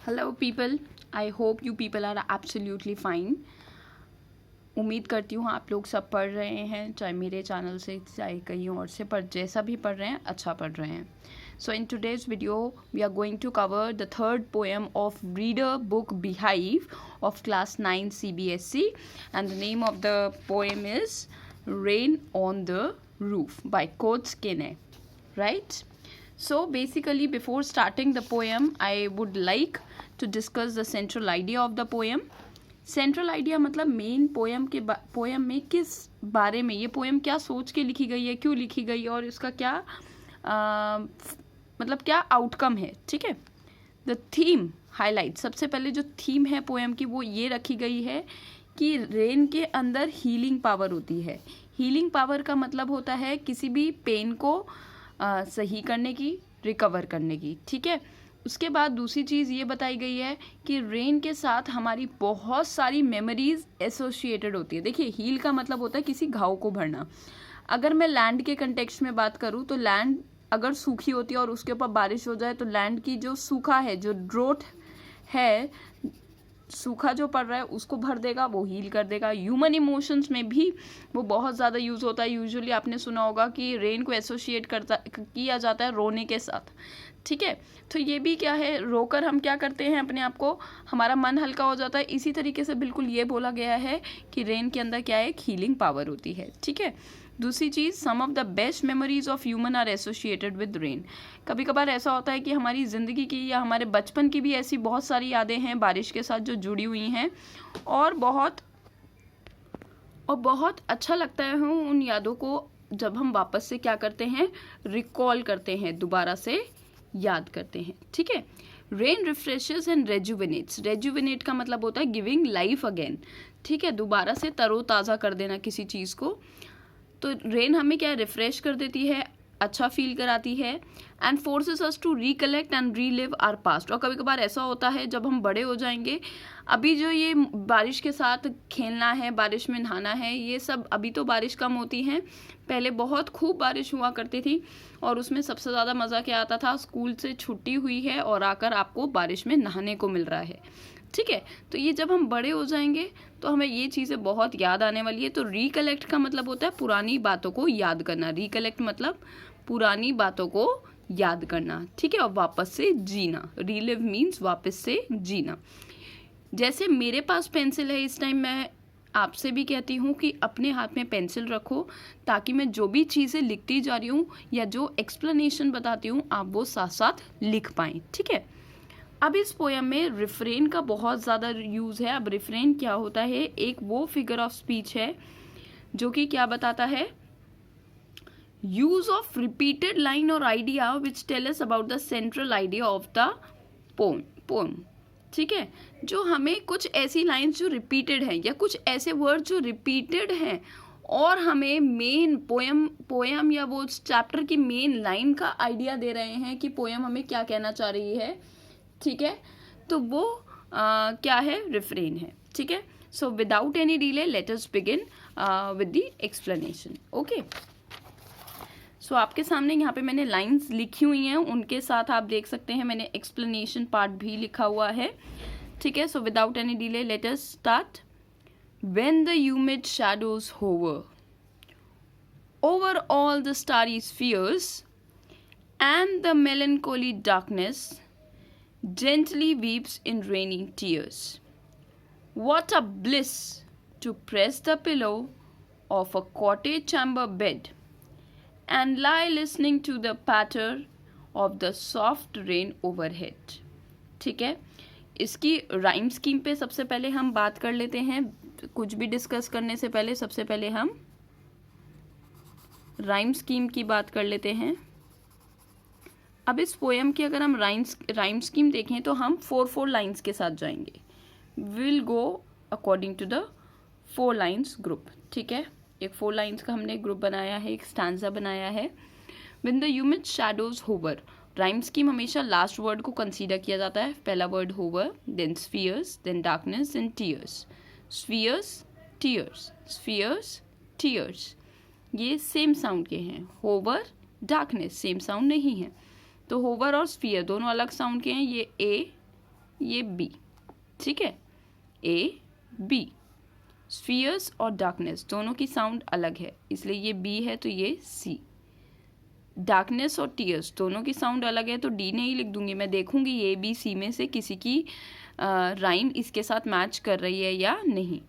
Hello people, I hope you people are absolutely fine. उम्मीद करती हूँ आप लोग सब पढ़ रहे हैं, चाहे मेरे चैनल से चाहे कहीं और से, पर जैसा भी पढ़ रहे हैं अच्छा पढ़ रहे हैं। So in today's video we are going to cover the third poem of reader book beehive of class 9 CBSE and the name of the poem is rain on the roof by Coates Kinney, right? So basically before starting the poem I would like to discuss the central idea of the poem. Central idea मतलब main poem में किस बारे में, ये poem क्या सोच के लिखी गई है, क्यों लिखी गई है और इसका क्या मतलब क्या आउटकम है, ठीक है। द थीम हाईलाइट, सबसे पहले जो थीम है पोएम की वो ये रखी गई है कि रेन के अंदर हीलिंग पावर होती है। हीलिंग पावर का मतलब होता है किसी भी पेन को सही करने की, रिकवर करने की, ठीक है। उसके बाद दूसरी चीज़ ये बताई गई है कि रेन के साथ हमारी बहुत सारी मेमोरीज एसोसिएटेड होती है। देखिए, हील का मतलब होता है किसी घाव को भरना। अगर मैं लैंड के कंटेक्स्ट में बात करूँ तो लैंड अगर सूखी होती है और उसके ऊपर बारिश हो जाए तो लैंड की जो सूखा है, जो ड्रोट है, सूखा जो पड़ रहा है उसको भर देगा, वो हील कर देगा। ह्यूमन इमोशंस में भी वो बहुत ज़्यादा यूज़ होता है। यूजुअली आपने सुना होगा कि रेन को एसोसिएट किया जाता है रोने के साथ, ठीक है। तो ये भी क्या है, रोकर हम क्या करते हैं, अपने आप को, हमारा मन हल्का हो जाता है। इसी तरीके से बिल्कुल ये बोला गया है कि रेन के अंदर क्या है, एक हीलिंग पावर होती है, ठीक है। दूसरी चीज़, some of the best memories of human are associated with rain. कभी कभार ऐसा होता है कि हमारी ज़िंदगी की या हमारे बचपन की भी ऐसी बहुत सारी यादें हैं बारिश के साथ जो जुड़ी हुई हैं, और बहुत अच्छा लगता है उन यादों को जब हम वापस से क्या करते हैं, रिकॉल करते हैं, दोबारा से याद करते हैं, ठीक है। Rain refreshes and rejuvenates. Rejuvenate का मतलब होता है गिविंग लाइफ अगेन, ठीक है, दोबारा से तरोताज़ा कर देना किसी चीज़ को। तो रेन हमें क्या रिफ्रेश कर देती है, अच्छा फील कराती है, and forces us to recollect and relive our past. और कभी कभार ऐसा होता है जब हम बड़े हो जाएंगे, अभी जो ये बारिश के साथ खेलना है, बारिश में नहाना है, ये सब, अभी तो बारिश कम होती है, पहले बहुत खूब बारिश हुआ करती थी और उसमें सबसे ज़्यादा मज़ा क्या आता था, स्कूल से छुट्टी हुई है और आकर आपको बारिश में नहाने को मिल रहा है, ठीक है। तो ये जब हम बड़े हो जाएंगे तो हमें ये चीज़ें बहुत याद आने वाली है। तो रिकलेक्ट का मतलब होता है पुरानी बातों को याद करना। रिकलेक्ट मतलब पुरानी बातों को याद करना, ठीक है, और वापस से जीना। रीलिव मीन्स वापस से जीना। जैसे मेरे पास पेंसिल है इस टाइम, मैं आपसे भी कहती हूँ कि अपने हाथ में पेंसिल रखो ताकि मैं जो भी चीज़ें लिखती जा रही हूँ या जो एक्सप्लेनेशन बताती हूँ आप वो साथ साथ लिख पाएँ, ठीक है। अब इस पोएम में रिफ्रेन का बहुत ज़्यादा यूज़ है। अब रिफ्रेन क्या होता है, एक वो फिगर ऑफ स्पीच है जो कि क्या बताता है, यूज ऑफ रिपीटेड लाइन और idea which tell us about the central idea of the poem, ठीक है। जो हमें कुछ ऐसी लाइन्स जो रिपीटेड हैं या कुछ ऐसे वर्ड जो रिपीटेड हैं और हमें मेन पोएम या वो चैप्टर की मेन लाइन का आइडिया दे रहे हैं कि पोएम हमें क्या कहना चाह रही है, ठीक है। तो वो क्या है, रिफ्रेन है, ठीक है। So without any delay let us begin with the explanation, okay. So आपके सामने यहाँ पे मैंने लाइंस लिखी हुई हैं, उनके साथ आप देख सकते हैं मैंने एक्सप्लेनेशन पार्ट भी लिखा हुआ है, ठीक है। So without any delay let us start. When the humid shadows hover over all the starry spheres and the melancholy darkness gently weeps in rainy tears. What a bliss to press the pillow of a cottage chamber bed and lie listening to the patter of the soft rain overhead. ठीक है, इसकी rhyme scheme पे सबसे पहले हम बात कर लेते हैं। कुछ भी डिस्कस करने से पहले सबसे पहले हम राइम स्कीम की बात कर लेते हैं। अब इस पोएम की अगर हम राइम स्कीम देखें तो हम 4 लाइन्स के साथ जाएंगे। Will go according to the 4 lines group, ठीक है। एक 4 लाइन्स का हमने ग्रुप बनाया है, एक स्टैंजा बनाया है। When the humid shadows hover, rhyme scheme हमेशा लास्ट वर्ड को कंसीडर किया जाता है। पहला word hover, then spheres, then darkness, then tears. Spheres, tears, spheres, tears, ये सेम साउंड के हैं। होवर, डार्कनेस सेम साउंड नहीं है, तो होवर और स्फीयर दोनों अलग साउंड के हैं। ये ए, ये बी, ठीक है, ए बी। स्फीयर्स और डार्कनेस दोनों की साउंड अलग है, इसलिए ये बी है तो ये सी। डार्कनेस और टीयर्स दोनों की साउंड अलग है तो डी नहीं लिख दूंगी, मैं देखूंगी ए बी सी में से किसी की राइम इसके साथ मैच कर रही है या नहीं।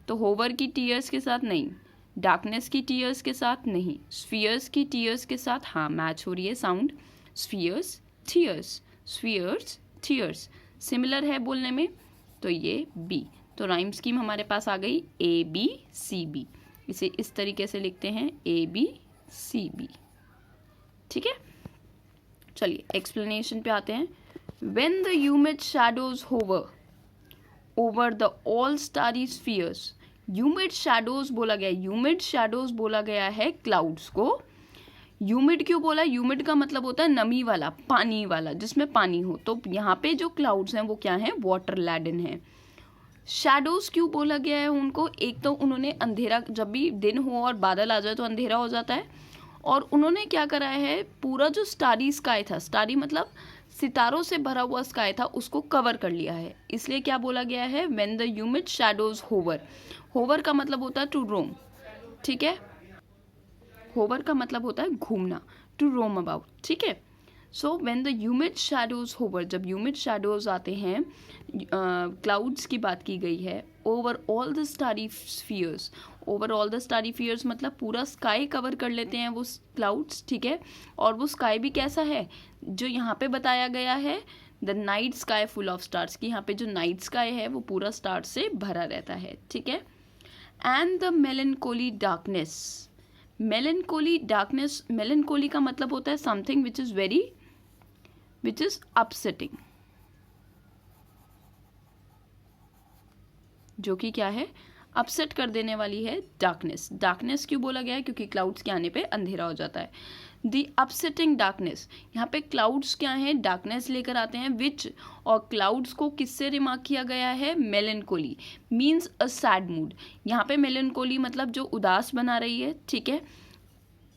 तो होवर की टीयर्स के साथ नहीं, डार्कनेस की टीयर्स के साथ नहीं, स्फीयर्स की टीयर्स के साथ हाँ मैच हो रही है sound, spheres tears, spheres tears, similar है बोलने में, तो ये बी। तो राइम स्कीम हमारे पास आ गई ए बी सी बी। इसे इस तरीके से लिखते हैं ए बी सी बी, ठीक है। चलिए एक्सप्लेनेशन पे आते हैं। When the humid shadows hover over the all starry spheres, humid shadows बोला गया, humid shadows बोला गया है क्लाउड्स को। humid क्यों बोला? humid का मतलब होता है नमी वाला, पानी वाला, जिसमें पानी हो। तो यहाँ पे जो क्लाउड्स हैं वो क्या हैं? वाटर लैडन है। शैडोज क्यों बोला गया है उनको? एक तो उन्होंने अंधेरा, जब भी दिन हो और बादल आ जाए तो अंधेरा हो जाता है, और उन्होंने क्या करा है, पूरा जो स्टारी स्काई था, स्टारी मतलब सितारों से भरा हुआ स्काई था, उसको कवर कर लिया है। इसलिए क्या बोला गया है? When the humid shadows hover. Hover का मतलब होता है टू रोम, ठीक है, होवर का मतलब होता है घूमना, टू रोम अबाउट, ठीक है। So when the humid shadows hover, जब ह्यूमिड शैडोज आते हैं, क्लाउड्स की बात की गई है, over all the starry spheres, over all the starry spheres मतलब पूरा स्काई कवर कर लेते हैं वो क्लाउड्स, ठीक है। और वो स्काई भी कैसा है, जो यहाँ पे बताया गया है, the night sky full of stars, की यहाँ पे जो नाइट स्काई है वो पूरा स्टार से भरा रहता है, ठीक है। एंड द मेलनकोली डार्कनेस, मेलनकोली डार्कनेस, मेलनकोली का मतलब होता है something which is very, which is upsetting, जो कि क्या है, अपसेट कर देने वाली है डार्कनेस। डार्कनेस क्यों बोला गया है? क्योंकि क्लाउड्स के आने पे अंधेरा हो जाता है। दी अपसेटिंग डार्कनेस, यहाँ पे क्लाउड्स क्या है, डार्कनेस लेकर आते हैं, विच, और क्लाउड्स को किससे रिमार्क किया गया है? मेलनकोली मीन्स अ सैड मूड। यहाँ पे मेलनकोली मतलब जो उदास बना रही है, ठीक है,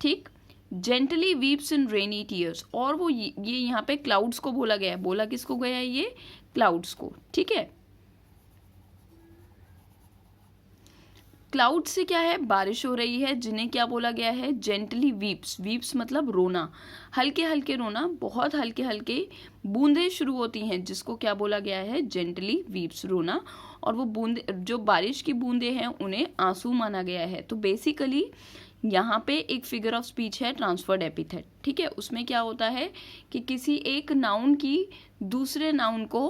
ठीक। जेंटली वीप्स इन रेनी टीयर्स, और वो ये यहाँ पे क्लाउड्स को बोला गया है, बोला किसको गया है? ये क्लाउड्स को, ठीक है। क्लाउड से क्या है, बारिश हो रही है, जिन्हें क्या बोला गया है? जेंटली वीप्स, वीप्स मतलब रोना, हल्के हल्के रोना, बहुत हल्के हल्के बूंदें शुरू होती हैं, जिसको क्या बोला गया है? जेंटली वीप्स, रोना। और वो बूंदे, जो बारिश की बूंदें हैं, उन्हें आंसू माना गया है। तो बेसिकली यहाँ पे एक फिगर ऑफ स्पीच है ट्रांसफर्ड एपिथेट, ठीक है। उसमें क्या होता है कि किसी एक नाउन की दूसरे नाउन को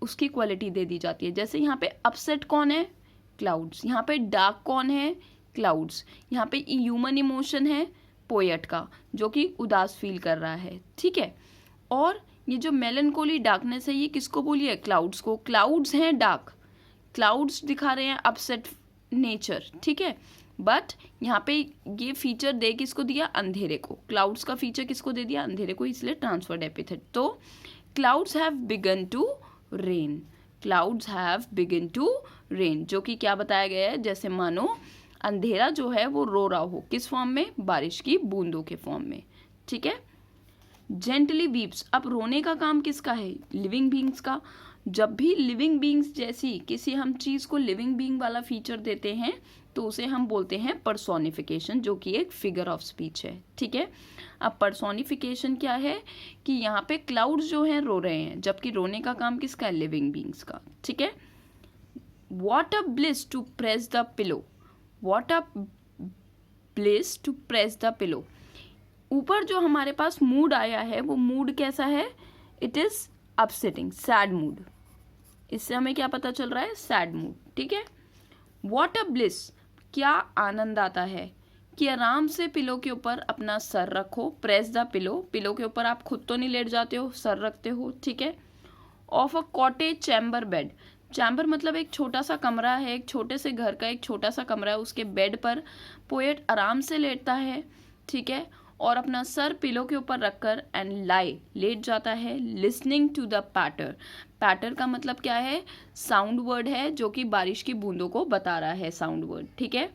उसकी क्वालिटी दे दी जाती है। जैसे यहाँ पे अपसेट कौन है? क्लाउड्स। यहाँ पे डार्क कौन है? क्लाउड्स। यहाँ पे ह्यूमन इमोशन है पोएट का, जो कि उदास फील कर रहा है, ठीक है। और ये जो मेलनकोली डार्कनेस है, ये किसको बोली है? क्लाउड्स को। क्लाउड्स हैं डार्क, क्लाउड्स दिखा रहे हैं अपसेट नेचर, ठीक है। बट यहाँ पे ये फीचर दे किसको दिया? अंधेरे को। क्लाउड्स का फीचर किसको दे दिया? अंधेरे को, इसलिए ट्रांसफर्ड एपिथेट। तो clouds have begun to rain, clouds have begun to rain, जो कि क्या बताया गया है? जैसे मानो अंधेरा जो है वो रो रहा हो, किस फॉर्म में? बारिश की बूंदों के फॉर्म में, ठीक है। जेंटली वीप्स, अब रोने का काम किसका है? लिविंग बींग्स का। जब भी लिविंग बींग्स जैसी किसी हम चीज को लिविंग बींग वाला फीचर देते हैं तो उसे हम बोलते हैं पर्सोनिफिकेशन, जो कि एक फिगर ऑफ स्पीच है, ठीक है। अब पर्सोनिफिकेशन क्या है कि यहाँ पे क्लाउड्स जो हैं रो रहे हैं, जबकि रोने का काम किसका है? लिविंग बींग्स का, ठीक है। What a bliss to press the pillow, what a bliss to press the pillow। ऊपर जो हमारे पास मूड आया है वो मूड कैसा है? It is upsetting, sad mood. इससे हमें क्या पता चल रहा है? सैड मूड, ठीक है। What a bliss, क्या आनंद आता है कि आराम से पिलो के ऊपर अपना सर रखो। प्रेस द पिलो, पिलो के ऊपर आप खुद तो नहीं लेट जाते हो, सर रखते हो, ठीक है। Of a cottage chamber bed, chamber मतलब एक छोटा सा कमरा है, एक छोटे से घर का एक छोटा सा कमरा है, उसके बेड पर पोएट आराम से लेटता है, ठीक है, और अपना सर पिलो के ऊपर रखकर एंड लाई, लेट जाता है, लिसनिंग टू द पैटर। पैटर का मतलब क्या है? साउंड वर्ड है, जो कि बारिश की बूंदों को बता रहा है, साउंड वर्ड, ठीक है।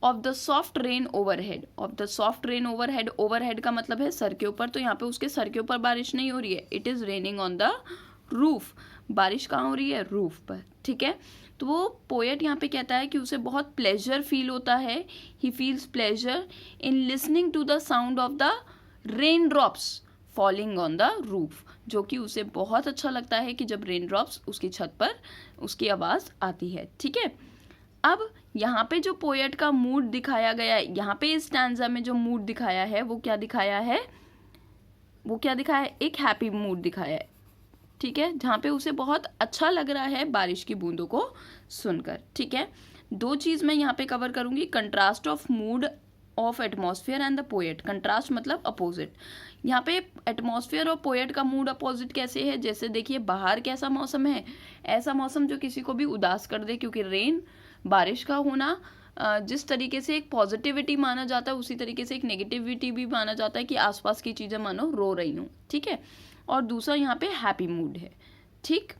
Of the soft rain overhead, of the soft rain overhead का मतलब है सर के ऊपर, तो यहाँ पे उसके सर के ऊपर बारिश नहीं हो रही है, it is raining on the roof, बारिश कहाँ हो रही है? रूफ पर, ठीक है। तो वो पोएट यहाँ पे कहता है कि उसे बहुत प्लेजर फील होता है, he feels pleasure in listening to the sound of the rain drops falling on the roof, जो कि उसे बहुत अच्छा लगता है कि जब रेन ड्रॉप्स उसकी छत पर उसकी आवाज़ आती है, ठीक है। अब यहाँ पे जो पोएट का मूड दिखाया गया है, यहाँ पे इस स्टैंजा में जो मूड दिखाया है वो क्या दिखाया है? वो क्या दिखाया है? एक हैप्पी मूड दिखाया है, ठीक है, जहाँ पे उसे बहुत अच्छा लग रहा है बारिश की बूंदों को सुनकर, ठीक है। दो चीज़ मैं यहाँ पे कवर करूँगी, contrast of mood off atmosphere and the poet. Contrast मतलब अपोजिट। यहाँ पे एटमॉस्फेयर और पोएट का मूड अपोजिट कैसे है? जैसे देखिए बाहर कैसा मौसम है, ऐसा मौसम जो किसी को भी उदास कर दे, क्योंकि रेन, बारिश का होना जिस तरीके से एक पॉजिटिविटी माना जाता है उसी तरीके से एक नेगेटिविटी भी माना जाता है कि आसपास की चीज़ें मानो रो रही हूँ, ठीक है। और दूसरा यहाँ पे हैप्पी मूड है, ठीक।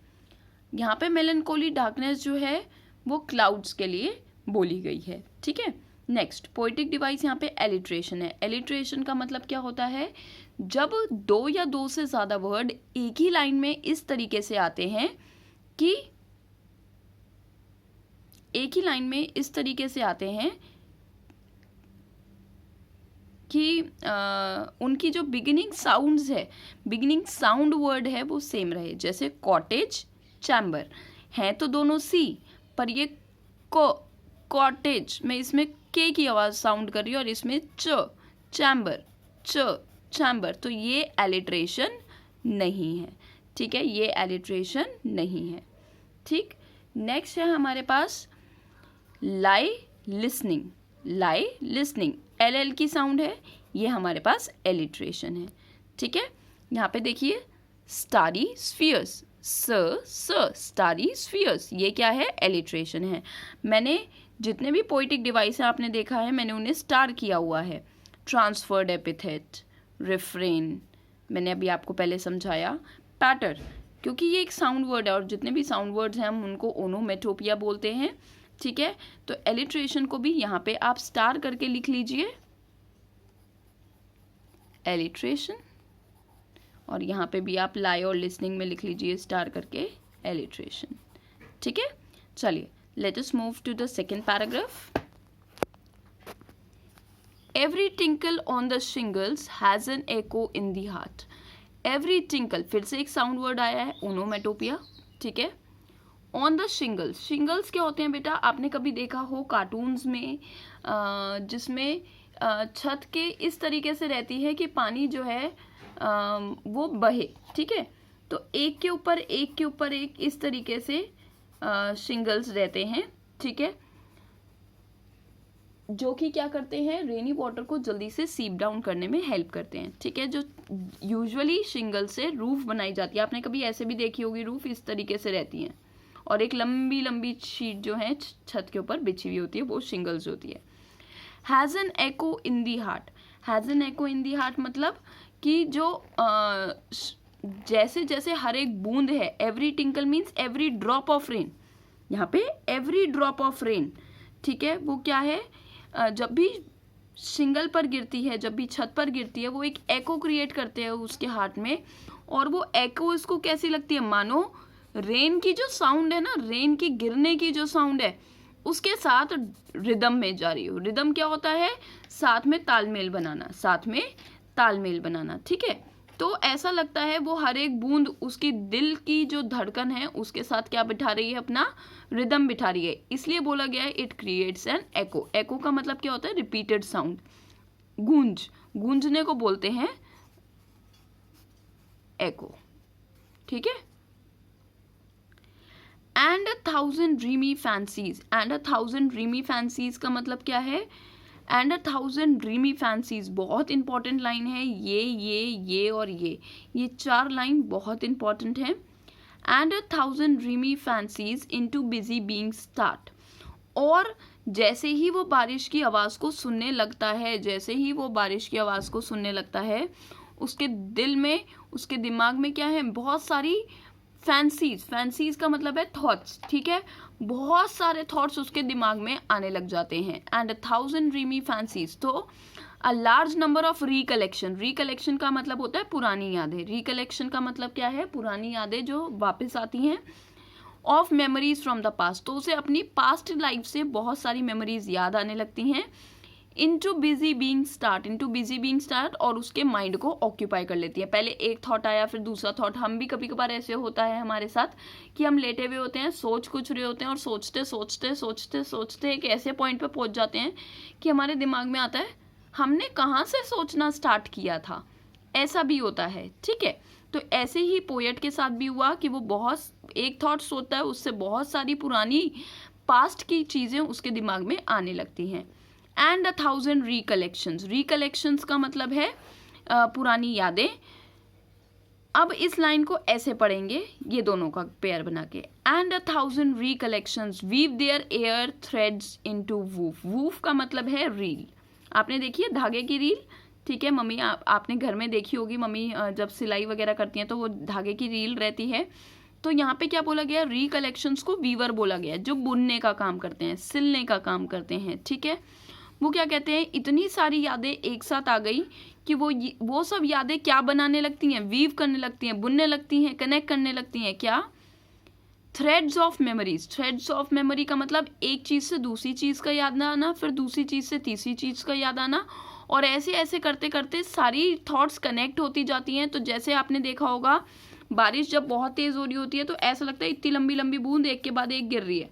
यहाँ पे मेलनकोली डार्कनेस जो है वो क्लाउड्स के लिए बोली गई है, ठीक है। नेक्स्ट पोएटिक डिवाइस यहाँ पे एलिट्रेशन है। एलिट्रेशन का मतलब क्या होता है? जब दो या दो से ज़्यादा वर्ड एक ही लाइन में इस तरीके से आते हैं कि एक ही लाइन में इस तरीके से आते हैं कि उनकी जो बिगिनिंग साउंड्स है, बिगिनिंग साउंड वर्ड है वो सेम रहे। जैसे कॉटेज, चैम्बर, हैं तो दोनों सी, पर ये कॉटेज में इसमें के की आवाज़ साउंड कर रही है और इसमें च, चैम्बर, च, चैम्बर, तो ये एलिट्रेशन नहीं है, ठीक है, ये एलिट्रेशन नहीं है, ठीक। नेक्स्ट है हमारे पास लाई लिसनिंग। लाई लिसनिंग, एल एल की साउंड है, ये हमारे पास एलिट्रेशन है, ठीक है। यहाँ पे देखिए स्टारी स्फीयर्स, स्टारी स्फीयर्स, ये क्या है? एलिट्रेशन है। मैंने जितने भी पोएटिक डिवाइस हैं आपने देखा है मैंने उन्हें स्टार किया हुआ है। ट्रांसफर्ड एपिथेट, रिफ्रेन, मैंने अभी आपको पहले समझाया। पैटर, क्योंकि ये एक साउंड वर्ड है और जितने भी साउंड वर्ड्स हैं हम उनको ओनोमेटोपिया बोलते हैं, ठीक है। तो एलिट्रेशन को भी यहाँ पे आप स्टार करके लिख लीजिए, एलिट्रेशन, और यहाँ पे भी आप लाई और लिसनिंग में लिख लीजिए स्टार करके एलिट्रेशन, ठीक है। चलिए let us move to the second paragraph. Every tinkle on the shingles has an echo in the heart. Every tinkle, फिर से एक साउंड वर्ड आया है, ओनोमेटोपिया, ठीक है। ऑन द शिंगल्स, शिंगल्स क्या होते हैं बेटा? आपने कभी देखा हो कार्टून्स में जिसमें छत के इस तरीके से रहती है कि पानी जो है वो बहे, ठीक है। तो एक के ऊपर एक के ऊपर एक इस तरीके से शिंगल्स रहते हैं, ठीक है, जो कि क्या करते हैं? रेनी वाटर को जल्दी से सीप डाउन करने में हेल्प करते हैं, ठीक है। जो यूजुअली शिंगल से रूफ बनाई जाती है, आपने कभी ऐसे भी देखी होगी, रूफ इस तरीके से रहती हैं और एक लंबी लंबी शीट जो है छत के ऊपर बिछी हुई होती है, वो शिंगल्स होती है। Has an echo in the heart, has an echo in the heart मतलब कि जो जैसे जैसे हर एक बूंद है, every tinkle means every drop of rain, यहाँ पे एवरी ड्रॉप ऑफ रेन, ठीक है, वो क्या है? जब भी शिंगल पर गिरती है, जब भी छत पर गिरती है, वो एक एको क्रिएट करते हैं उसके हार्ट में, और वो एको इसको कैसी लगती है? मानो रेन की जो साउंड है ना, रेन की गिरने की जो साउंड है उसके साथ रिदम में जा रही हो। रिदम क्या होता है? साथ में तालमेल बनाना, साथ में तालमेल बनाना, ठीक है। तो ऐसा लगता है वो हर एक बूंद उसकी दिल की जो धड़कन है उसके साथ क्या बिठा रही है? अपना रिदम बिठा रही है, इसलिए बोला गया है इट क्रिएट्स एन एको। एको का मतलब क्या होता है? रिपीटेड साउंड, गूंज, गूंजने को बोलते हैं एको, ठीक है। And a thousand dreamy fancies, and a thousand dreamy fancies का मतलब क्या है? And a thousand dreamy fancies बहुत इंपॉर्टेंट लाइन है, ये और ये चार लाइन बहुत इंपॉर्टेंट है। And a thousand dreamy fancies into busy being start, और जैसे ही वो बारिश की आवाज़ को सुनने लगता है, जैसे ही वो बारिश की आवाज़ को सुनने लगता है, उसके दिल में, उसके दिमाग में क्या है? बहुत सारी फैंसीज, फैंसीज का मतलब है थॉट्स, ठीक है, बहुत सारे थॉट्स उसके दिमाग में आने लग जाते हैं। एंड 1000 ड्रीमी फैंसीज, तो a large number of recollection, recollection का मतलब होता है पुरानी यादें, रिकलेक्शन का मतलब क्या है, पुरानी यादें जो वापस आती हैं, of memories from the past, तो उसे अपनी पास्ट लाइफ से बहुत सारी मेमोरीज याद आने लगती हैं, into busy being start, into busy being start, और उसके माइंड को ऑक्यूपाई कर लेती है। पहले एक थॉट आया, फिर दूसरा थॉट, हम भी कभी कभार ऐसे होता है हमारे साथ कि हम लेटे हुए होते हैं, सोच कुछ रहे होते हैं, और सोचते सोचते सोचते सोचते एक ऐसे पॉइंट पे पहुंच जाते हैं कि हमारे दिमाग में आता है हमने कहाँ से सोचना स्टार्ट किया था, ऐसा भी होता है, ठीक है। तो ऐसे ही पोएट के साथ भी हुआ कि वो बहुत एक थॉट सोचता है, उससे बहुत सारी पुरानी पास्ट की चीज़ें उसके दिमाग में आने लगती हैं। एंड 1000 रिकलेक्शंस, रिकलेक्शंस का मतलब है पुरानी यादें। अब इस लाइन को ऐसे पढ़ेंगे, ये दोनों का पेयर बना के, and 1000 recollections weave their air threads into woof, woof का मतलब है रील, आपने देखी है धागे की रील, ठीक है, मम्मी आपने घर में देखी होगी, मम्मी जब सिलाई वगैरह करती हैं तो वो धागे की रील रहती है। तो यहाँ पे क्या बोला गया, रिकलेक्शंस को वीवर बोला गया, जो बुनने का काम करते हैं, सिलने का काम करते हैं, ठीक है। वो क्या कहते हैं, इतनी सारी यादें एक साथ आ गई कि वो सब यादें क्या बनाने लगती हैं, वीव करने लगती हैं, बुनने लगती हैं, कनेक्ट करने लगती हैं, क्या, threads of memories. Threads of memory का मतलब एक चीज़ से दूसरी चीज़ का याद आना, फिर दूसरी चीज़ से तीसरी चीज़ का याद आना, और ऐसे ऐसे करते करते सारी थॉट्स कनेक्ट होती जाती हैं। तो जैसे आपने देखा होगा, बारिश जब बहुत तेज़ हो रही होती है तो ऐसा लगता है इतनी लंबी लंबी बूंद एक के बाद एक गिर रही है,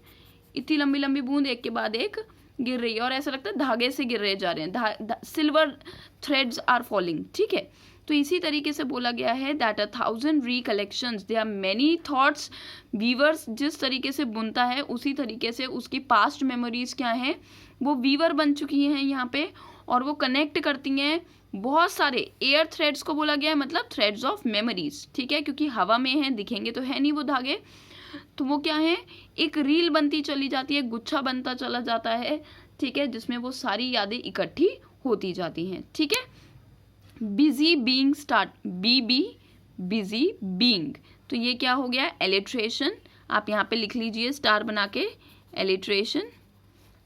इतनी लंबी लंबी बूंद एक के बाद एक गिर रही है, और ऐसा लगता है धागे से गिर रहे जा रहे हैं, सिल्वर थ्रेड्स आर फॉलिंग, ठीक है। तो इसी तरीके से बोला गया है that 1000 recollections, there are many thoughts, weavers जिस तरीके से बुनता है उसी तरीके से उसकी पास्ट मेमोरीज क्या हैं, वो वीवर बन चुकी हैं यहाँ पे, और वो कनेक्ट करती हैं बहुत सारे एयर थ्रेड्स को बोला गया है, मतलब थ्रेड्स ऑफ मेमोरीज, ठीक है, क्योंकि हवा में है, दिखेंगे तो है नहीं वो धागे, तो वो क्या है, एक रील बनती चली जाती है, गुच्छा बनता चला जाता है, ठीक है, जिसमें वो सारी यादें इकट्ठी होती जाती हैं, ठीक है। Busy being start, busy being, तो ये क्या हो गया, एलिट्रेशन, आप यहाँ पे लिख लीजिए स्टार बना के, एलिट्रेशन,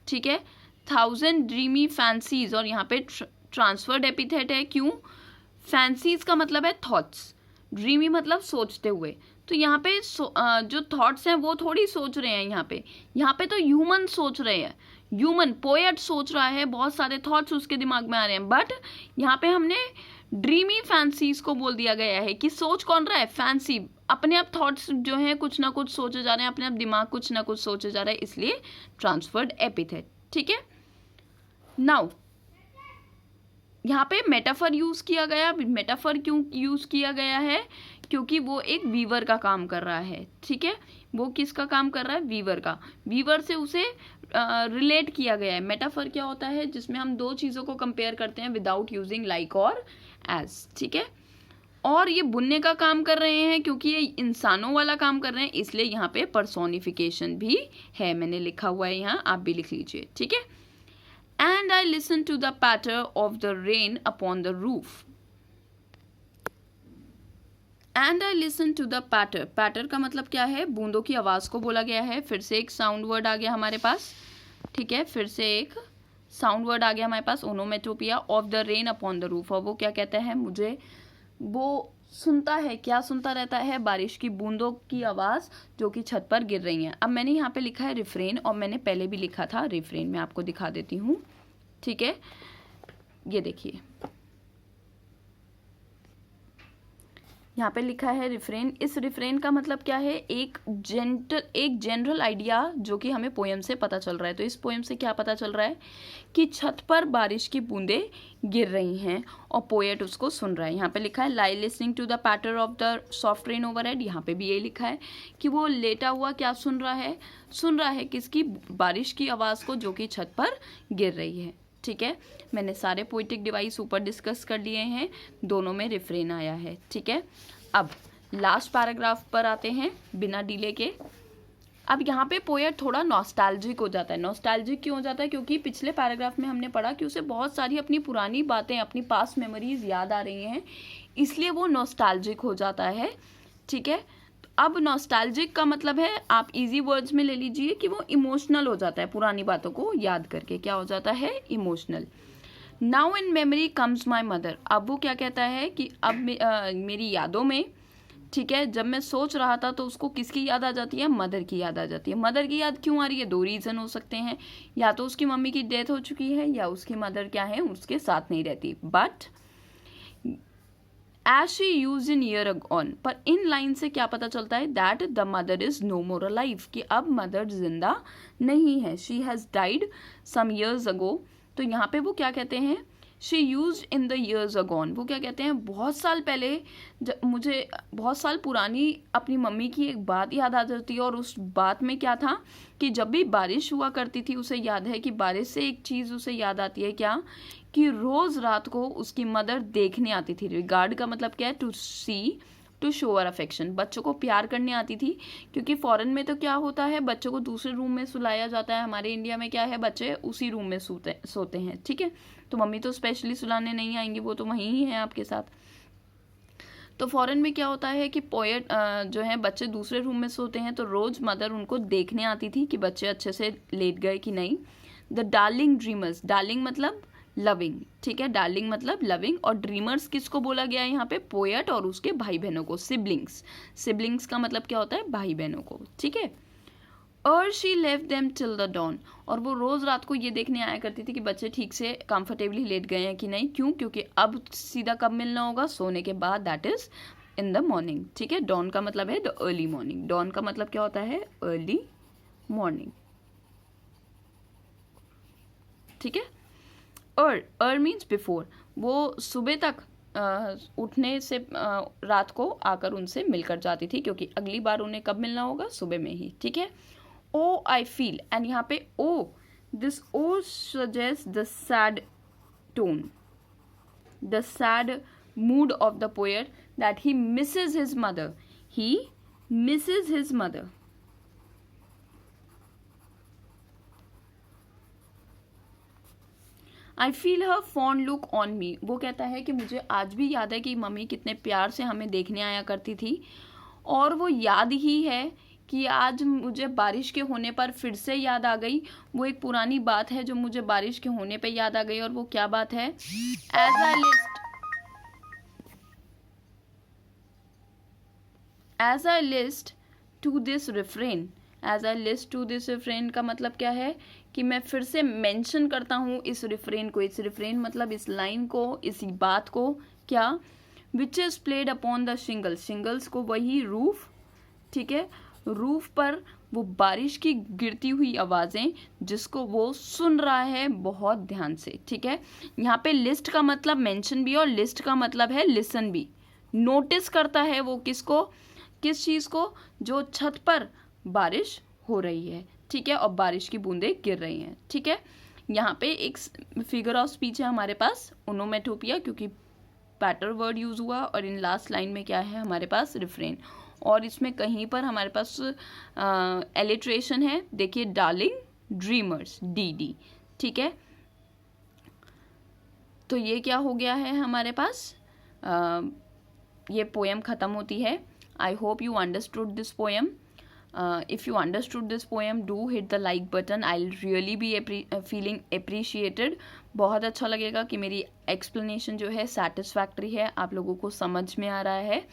ठीक है। 1000 ड्रीमी फैंसीज, और यहाँ पे ट्रांसफर्ड एपिथेट है, क्यों, फैंसीज का मतलब है थॉट्स, ड्रीमी मतलब सोचते हुए, तो यहाँ पे जो थॉट्स हैं वो थोड़ी सोच रहे हैं, यहाँ पे तो ह्यूमन सोच रहे हैं, ह्यूमन पोएट सोच रहा है, बहुत सारे थॉट्स उसके दिमाग में आ रहे हैं, बट यहाँ पे हमने ड्रीमी फैंसीज को बोल दिया गया है कि सोच कौन रहा है, फैंसी, अपने आप थॉट्स जो हैं कुछ ना कुछ सोचे जा रहे हैं, अपने आप दिमाग कुछ ना कुछ सोचे जा रहा है, इसलिए ट्रांसफर्ड एपिथेट, ठीक है। नाउ यहाँ पे मेटाफर यूज किया गया, मेटाफर क्यों यूज किया गया है, क्योंकि वो एक वीवर का काम कर रहा है, ठीक है, वो किसका काम कर रहा है, वीवर का, वीवर से उसे रिलेट किया गया है। मेटाफर क्या होता है, जिसमें हम दो चीज़ों को कंपेयर करते हैं विदाउट यूजिंग लाइक और एज, ठीक है, और ये बुनने का काम कर रहे हैं क्योंकि ये इंसानों वाला काम कर रहे हैं, इसलिए यहाँ पे पर्सोनिफिकेशन भी है, मैंने लिखा हुआ है यहाँ, आप भी लिख लीजिए, ठीक है। And I listened to the patter of the rain upon the roof. And I listened to the patter. Patter का मतलब क्या है, बूंदों की आवाज़ को बोला गया है। फिर से एक साउंड वर्ड आ गया हमारे पास, ठीक है, फिर से एक साउंड वर्ड आ गया हमारे पास, onomatopoeia, of the rain upon the roof. और वो क्या कहता है, मुझे वो सुनता है, क्या सुनता रहता है, बारिश की बूंदों की आवाज़ जो कि छत पर गिर रही हैं। अब मैंने यहाँ पे लिखा है रिफ्रेन, और मैंने पहले भी लिखा था रिफ्रेन, मैं आपको दिखा देती हूँ, ठीक है, ये देखिए यहाँ पे लिखा है रिफ्रेन। इस रिफ्रेन का मतलब क्या है, एक जनरल आइडिया जो कि हमें पोएम से पता चल रहा है। तो इस पोएम से क्या पता चल रहा है कि छत पर बारिश की बूंदें गिर रही हैं और पोएट उसको सुन रहा है। यहाँ पे लिखा है lie listening to the patter of the soft rain overhead. यहाँ पे भी ये लिखा है कि वो लेटा हुआ क्या सुन रहा है किसकी, बारिश की आवाज़ को जो कि छत पर गिर रही है, ठीक है। मैंने सारे पोइटिक डिवाइस ऊपर डिस्कस कर लिए हैं, दोनों में रिफ्रेन आया है, ठीक है। अब लास्ट पैराग्राफ पर आते हैं बिना डिले के। अब यहाँ पे पोएट थोड़ा नॉस्टैल्जिक हो जाता है। नॉस्टैल्जिक क्यों हो जाता है, क्योंकि पिछले पैराग्राफ में हमने पढ़ा कि उसे बहुत सारी अपनी पुरानी बातें, अपनी पास्ट मेमोरीज याद आ रही हैं, इसलिए वो नॉस्टैल्जिक हो जाता है, ठीक है। अब नॉस्टैल्जिक का मतलब है, आप इजी वर्ड्स में ले लीजिए कि वो इमोशनल हो जाता है पुरानी बातों को याद करके। क्या हो जाता है, emotional. Now in memory comes my mother. अब वो क्या कहता है कि अब मेरी यादों में, ठीक है, जब मैं सोच रहा था तो उसको किसकी याद आ जाती है, मदर की याद आ जाती है। मदर की याद क्यों आ रही है, दो रीज़न हो सकते हैं, या तो उसकी मम्मी की डेथ हो चुकी है या उसकी मदर क्या है, उसके साथ नहीं रहती। But as she use in year on, पर इन लाइन से क्या पता चलता है, that the mother is no more alive, कि अब मदर जिंदा नहीं है, she has died some years ago. तो यहाँ पे वो क्या कहते हैं, she use in the years agone, वो क्या कहते हैं, बहुत साल पहले, मुझे बहुत साल पुरानी अपनी मम्मी की एक बात याद आ जाती है, और उस बात में क्या था कि जब भी बारिश हुआ करती थी, उसे याद है कि बारिश से एक चीज़ उसे याद आती है, क्या, कि रोज़ रात को उसकी मदर देखने आती थी। रिगार्ड का मतलब क्या है, to see, to show her affection, बच्चों को प्यार करने आती थी। क्योंकि फॉरेन में तो क्या होता है, बच्चों को दूसरे रूम में सुलाया जाता है, हमारे इंडिया में क्या है, बच्चे उसी रूम में सोते हैं, ठीक है। तो मम्मी तो स्पेशली सुलाने नहीं आएंगी, वो तो वहीं ही है आपके साथ। तो फॉरेन में क्या होता है कि पोएट जो है बच्चे दूसरे रूम में सोते हैं, तो रोज़ मदर उनको देखने आती थी कि बच्चे अच्छे से लेट गए कि नहीं। द डार्लिंग ड्रीमर्स, डार्लिंग मतलब लविंग, ठीक है, डार्लिंग मतलब लविंग, और ड्रीमर्स किसको बोला गया है यहाँ पे, पोएट और उसके भाई बहनों को, सिबलिंग्स। सिबलिंग्स का मतलब क्या होता है, भाई बहनों को, ठीक है। और she left them till the dawn, और वो रोज़ रात को ये देखने आया करती थी कि बच्चे ठीक से कंफर्टेबली लेट गए हैं कि नहीं। क्यों, क्योंकि अब सीधा कब मिलना होगा, सोने के बाद, that is in the morning, ठीक है। डॉन का मतलब है द अर्ली मॉर्निंग, डॉन का मतलब क्या होता है, अर्ली मॉर्निंग, ठीक है। और मीन्स बिफोर, वो सुबह तक उठने से रात को आकर उनसे मिलकर जाती थी, क्योंकि अगली बार उन्हें कब मिलना होगा, सुबह में ही, ठीक है। ओ आई फील, एंड यहाँ पे O, this O suggest the sad tone, the sad mood of the poet, that he misses his mother, he misses his mother. I feel her fond look on me, वो कहता है कि मुझे आज भी याद है कि मम्मी कितने प्यार से हमें देखने आया करती थी, और वो याद ही है कि आज मुझे बारिश के होने पर फिर से याद आ गई। वो एक पुरानी बात है जो मुझे बारिश के होने पे याद आ गई, और वो क्या बात है, as I list to this refrain, as I list to this refrain का मतलब क्या है, कि मैं फिर से मेंशन करता हूँ इस रिफ्रेन को, इस रिफ्रेन मतलब इस लाइन को, इसी बात को, क्या, which is played upon the shingles, shingles को वही रूफ, ठीक है, रूफ पर वो बारिश की गिरती हुई आवाज़ें जिसको वो सुन रहा है बहुत ध्यान से, ठीक है। यहाँ पे लिस्ट का मतलब मेंशन भी, और लिस्ट का मतलब है लिसन भी। नोटिस करता है वो किसको, किस चीज़ को, जो छत पर बारिश हो रही है, ठीक है, और बारिश की बूंदें गिर रही हैं, ठीक है। यहाँ पे एक फिगर ऑफ स्पीच है हमारे पास, ओनोमेटोपिया, क्योंकि पैटर वर्ड यूज़ हुआ, और इन लास्ट लाइन में क्या है हमारे पास, रिफ्रेन, और इसमें कहीं पर हमारे पास एलिट्रेशन है, देखिए, डार्लिंग ड्रीमर्स, डी, ठीक है। तो ये क्या हो गया है हमारे पास, ये पोएम ख़त्म होती है। आई hope you understood this poem. If you understood this poem, do hit the like button. I'll really be feeling appreciated. बहुत अच्छा लगेगा कि मेरी explanation जो है satisfactory है, आप लोगों को समझ में आ रहा है।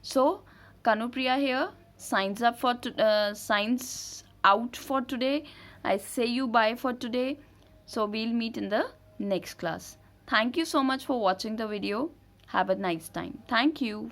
So Kanupriya here signs out for today. I say you bye for today. So we'll meet in the next class. Thank you so much for watching the video. Have a nice time. Thank you.